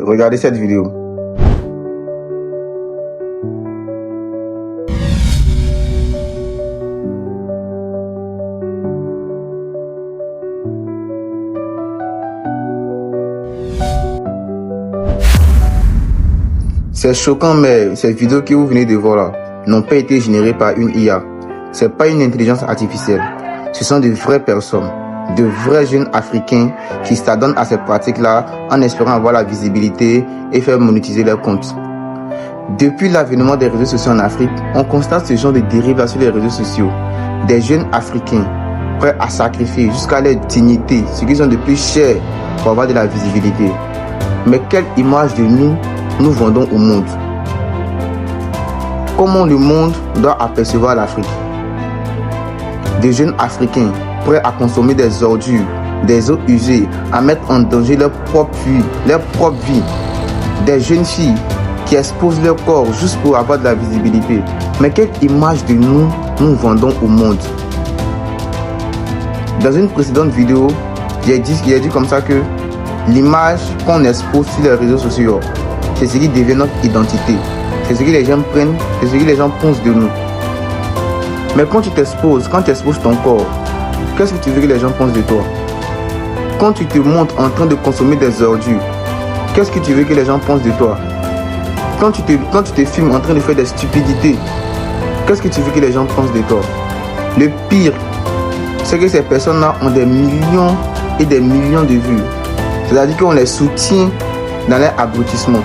Regardez cette vidéo. C'est choquant, mais ces vidéos que vous venez de voir là n'ont pas été générées par une IA. C'est pas une intelligence artificielle. Ce sont de vraies personnes, de vrais jeunes africains qui s'adonnent à ces pratiques-là en espérant avoir la visibilité et faire monétiser leur compte. Depuis l'avènement des réseaux sociaux en Afrique, on constate ce genre de dérives sur les réseaux sociaux. Des jeunes africains prêts à sacrifier jusqu'à leur dignité, ce qu'ils ont de plus cher pour avoir de la visibilité. Mais quelle image de nous vendons au monde? Comment le monde doit apercevoir l'Afrique? Des jeunes africains prêts à consommer des ordures, des eaux usées, à mettre en danger leur propre vie. Des jeunes filles qui exposent leur corps juste pour avoir de la visibilité. Mais quelle image de nous vendons au monde? Dans une précédente vidéo, j'ai dit comme ça que l'image qu'on expose sur les réseaux sociaux, c'est ce qui devient notre identité. C'est ce que les gens prennent, c'est ce que les gens pensent de nous. Mais quand tu exposes ton corps, qu'est-ce que tu veux que les gens pensent de toi? Quand tu te montres en train de consommer des ordures, qu'est-ce que tu veux que les gens pensent de toi? Quand tu te filmes en train de faire des stupidités, qu'est-ce que tu veux que les gens pensent de toi? Le pire, c'est que ces personnes-là ont des millions et des millions de vues. C'est-à-dire qu'on les soutient dans leur abrutissement.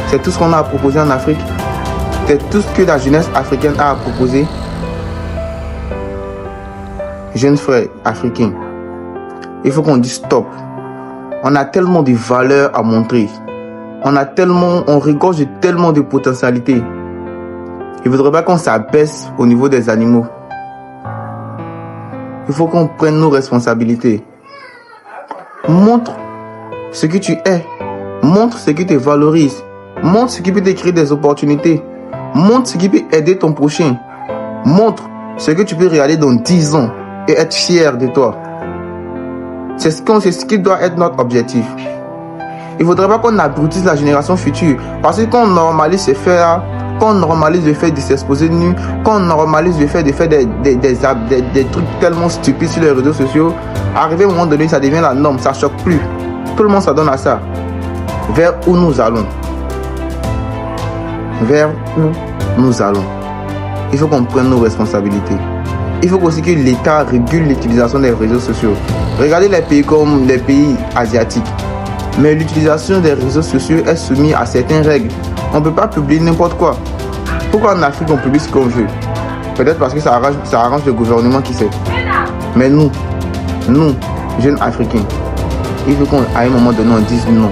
C'est tout ce qu'on a à proposer en Afrique. C'est tout ce que la jeunesse africaine a à proposer. Jeunes frères africains, il faut qu'on dise stop. On a tellement de valeurs à montrer. On regorge de tellement de potentialités. Il ne faudrait pas qu'on s'abaisse au niveau des animaux. Il faut qu'on prenne nos responsabilités. Montre ce que tu es. Montre ce qui te valorise. Montre ce qui peut te créer des opportunités. Montre ce qui peut aider ton prochain. Montre ce que tu peux réaliser dans 10 ans et être fier de toi. C'est ce qui doit être notre objectif. Il ne faudrait pas qu'on abrutisse la génération future. Parce que quand on normalise ces faits-là, quand on normalise le fait de s'exposer nu, quand on normalise le fait de faire des trucs tellement stupides sur les réseaux sociaux, arrivé à un moment donné, ça devient la norme, ça ne choque plus. Tout le monde s'adonne à ça. Vers où nous allons? Vers où nous allons? Il faut qu'on prenne nos responsabilités. Il faut aussi que l'État régule l'utilisation des réseaux sociaux. Regardez les pays comme les pays asiatiques. Mais l'utilisation des réseaux sociaux est soumise à certaines règles. On ne peut pas publier n'importe quoi. Pourquoi en Afrique on publie ce qu'on veut? Peut-être parce que ça arrange le gouvernement qui sait. Mais nous, jeunes Africains, il faut qu'à un moment donné on dise non.